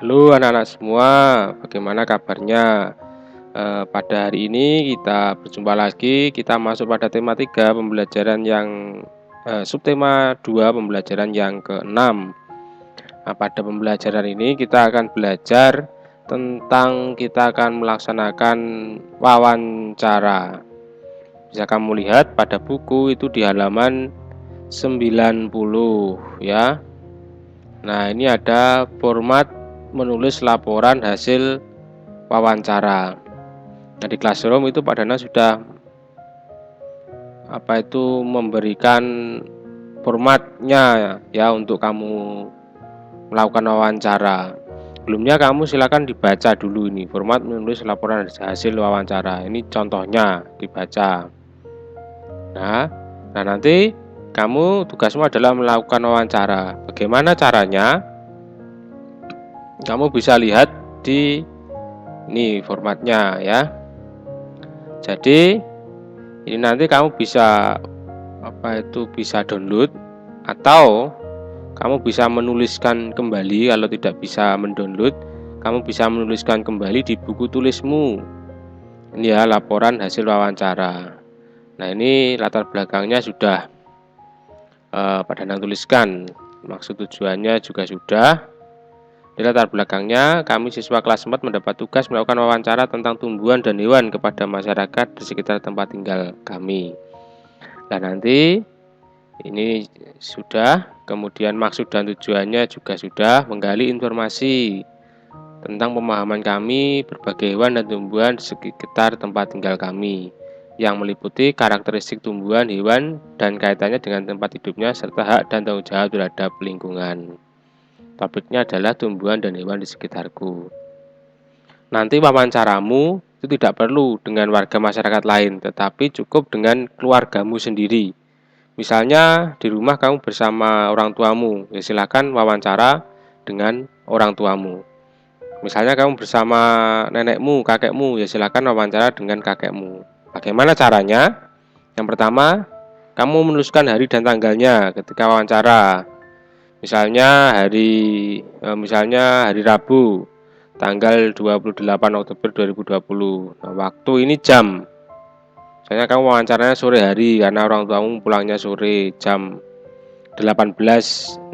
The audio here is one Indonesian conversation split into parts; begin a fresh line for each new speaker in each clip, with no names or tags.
Halo anak-anak semua, bagaimana kabarnya? Pada hari ini kita berjumpa lagi, kita masuk pada tema 3 pembelajaran yang subtema 2 pembelajaran yang ke-6. Nah, pada pembelajaran ini kita akan belajar tentang kita akan melaksanakan wawancara. Bisa kamu lihat pada buku itu di halaman 90 ya. Nah, ini ada format menulis laporan hasil wawancara. Nah, di Classroom itu Pak Dana sudah memberikan formatnya ya untuk kamu melakukan wawancara. Sebelumnya kamu silakan dibaca dulu ini format menulis laporan hasil wawancara. Ini contohnya dibaca. Nah, nanti kamu tugasmu adalah melakukan wawancara. Bagaimana caranya? Kamu bisa lihat di ini formatnya ya. Jadi ini nanti kamu bisa bisa download atau kamu bisa menuliskan kembali. Kalau tidak bisa mendownload, kamu bisa menuliskan kembali di buku tulismu. Ini ya laporan hasil wawancara. Nah, ini latar belakangnya sudah Pak Danang tuliskan. Maksud tujuannya juga sudah. Di latar belakangnya, kami siswa kelas 4 mendapat tugas melakukan wawancara tentang tumbuhan dan hewan kepada masyarakat di sekitar tempat tinggal kami. Dan nanti ini sudah, kemudian maksud dan tujuannya juga sudah, menggali informasi tentang pemahaman kami berbagai hewan dan tumbuhan di sekitar tempat tinggal kami, yang meliputi karakteristik tumbuhan, hewan, dan kaitannya dengan tempat hidupnya serta hak dan tanggung jawab terhadap lingkungan. Topiknya adalah tumbuhan dan hewan di sekitarku. Nanti wawancaramu itu tidak perlu dengan warga masyarakat lain, tetapi cukup dengan keluargamu sendiri. Misalnya di rumah kamu bersama orang tuamu, ya silakan wawancara dengan orang tuamu. Misalnya kamu bersama nenekmu, kakekmu, ya silakan wawancara dengan kakekmu. Bagaimana caranya? Yang pertama, kamu menuliskan hari dan tanggalnya ketika wawancara. Misalnya hari Rabu, tanggal 28 Oktober 2020. Nah, waktu ini jam. Misalnya kamu wawancaranya sore hari karena orang tuamu pulangnya sore jam 18.00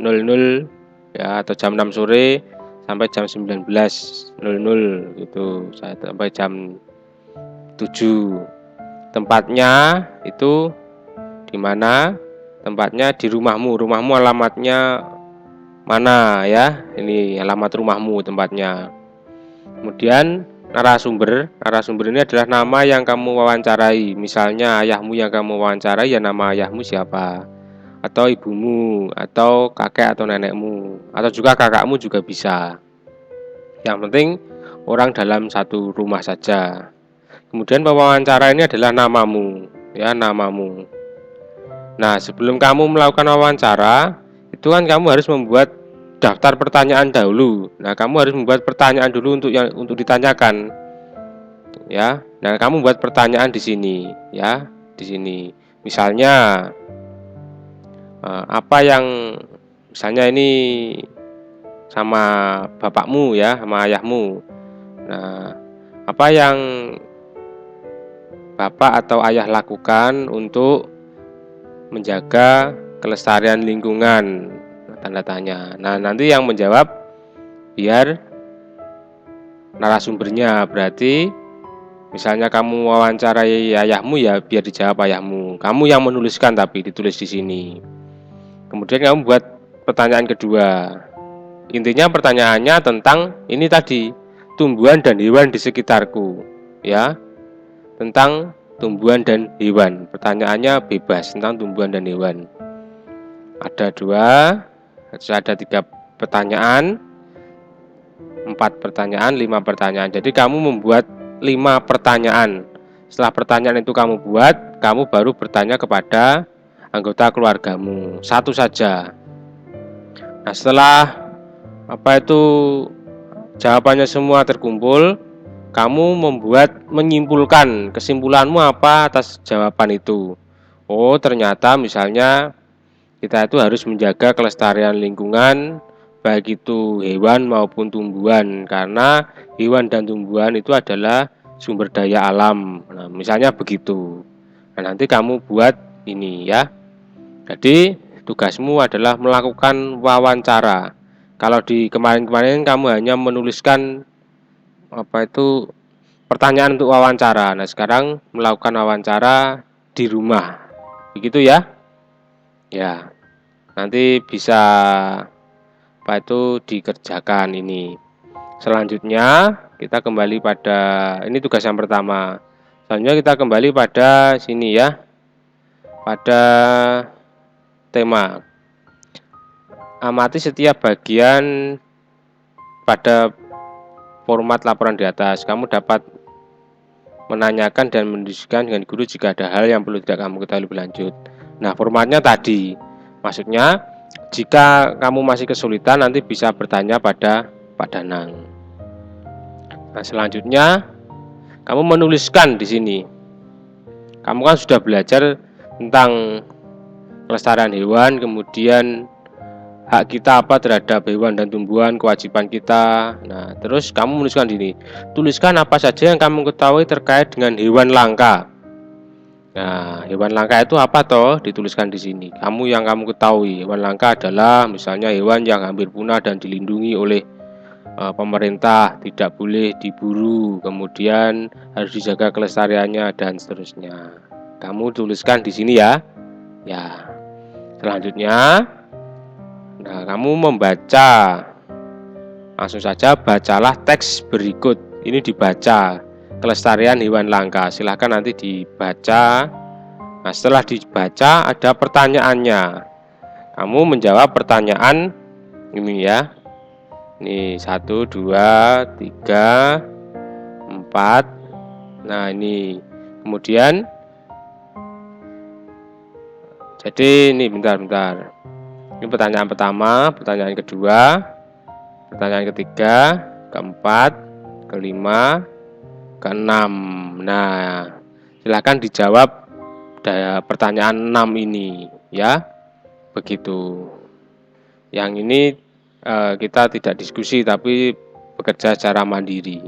ya, atau jam 6 sore sampai jam 19.00 gitu, sampai jam 7. Tempatnya itu di mana? Tempatnya di rumahmu. Rumahmu alamatnya mana ya? Ini alamat rumahmu tempatnya. Kemudian narasumber ini adalah nama yang kamu wawancarai. Misalnya ayahmu yang kamu wawancarai, ya nama ayahmu siapa, atau ibumu, atau kakek atau nenekmu, atau juga kakakmu juga bisa. Yang penting orang dalam satu rumah saja. Kemudian pewawancara ini adalah namamu, ya namamu. Nah, sebelum kamu melakukan wawancara, itu kan kamu harus membuat daftar pertanyaan dahulu. Nah, kamu harus membuat pertanyaan dulu untuk ditanyakan. Ya. Nah, kamu buat pertanyaan di sini, ya, di sini. Misalnya misalnya ini sama bapakmu ya, sama ayahmu. Nah, apa yang bapak atau ayah lakukan untuk menjaga kelestarian lingkungan, tanda tanya. Nah, nanti yang menjawab biar narasumbernya. Berarti misalnya kamu wawancarai ayahmu, ya biar dijawab ayahmu. Kamu yang menuliskan tapi ditulis di sini. Kemudian kamu buat pertanyaan kedua. Intinya pertanyaannya tentang ini tadi, tumbuhan dan hewan di sekitarku, ya. Tentang tumbuhan dan hewan. Pertanyaannya bebas tentang tumbuhan dan hewan. Ada 3 pertanyaan, 4 pertanyaan, 5 pertanyaan. Jadi kamu membuat 5 pertanyaan. Setelah pertanyaan itu kamu buat, kamu baru bertanya kepada anggota keluargamu. Satu saja. Nah, setelah jawabannya semua terkumpul, kamu menyimpulkan kesimpulanmu apa atas jawaban itu. Oh, ternyata misalnya kita itu harus menjaga kelestarian lingkungan baik itu hewan maupun tumbuhan, karena hewan dan tumbuhan itu adalah sumber daya alam. Nah, misalnya begitu. Nah, nanti kamu buat ini ya. Jadi tugasmu adalah melakukan wawancara. Kalau di kemarin-kemarin kamu hanya menuliskan pertanyaan untuk wawancara. Nah, sekarang melakukan wawancara di rumah. Begitu ya? Ya. Nanti bisa dikerjakan ini. Selanjutnya kita kembali pada ini tugas yang pertama. Selanjutnya kita kembali pada sini ya. Pada tema. Amati setiap bagian pada format laporan di atas. Kamu dapat menanyakan dan mendiskusikan dengan guru jika ada hal yang perlu tidak kamu ketahui lebih lanjut. Nah, formatnya tadi. Maksudnya, jika kamu masih kesulitan nanti bisa bertanya pada Pak Danang. Nah, selanjutnya kamu menuliskan di sini. Kamu kan sudah belajar tentang kelestarian hewan, kemudian hak kita apa terhadap hewan dan tumbuhan, kewajiban kita. Nah, terus kamu menuliskan di sini. Tuliskan apa saja yang kamu ketahui terkait dengan hewan langka. Nah, hewan langka itu apa toh? Dituliskan di sini. Yang kamu ketahui, hewan langka adalah misalnya hewan yang hampir punah dan dilindungi oleh pemerintah, tidak boleh diburu, kemudian harus dijaga kelestariannya dan seterusnya. Kamu tuliskan di sini ya. Ya. Selanjutnya, nah, kamu membaca. Langsung saja bacalah teks berikut. Ini dibaca. Kelestarian hewan langka. Silahkan nanti dibaca. Nah, setelah dibaca ada pertanyaannya. Kamu menjawab pertanyaan ini ya. Ini 1, 2, 3, 4. Nah, ini. Kemudian jadi ini bentar. Ini pertanyaan pertama, pertanyaan kedua, pertanyaan ketiga, keempat, kelima, keenam. Nah, silakan dijawab pertanyaan 6 ini ya. Begitu. Yang ini kita tidak diskusi tapi bekerja secara mandiri.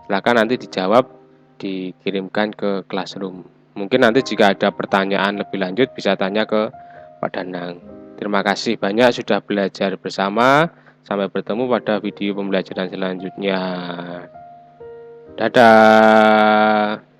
Silakan nanti dijawab, dikirimkan ke classroom. Mungkin nanti jika ada pertanyaan lebih lanjut bisa tanya ke Pak Danang. Terima kasih banyak sudah belajar bersama. Sampai bertemu pada video pembelajaran selanjutnya. Dadah.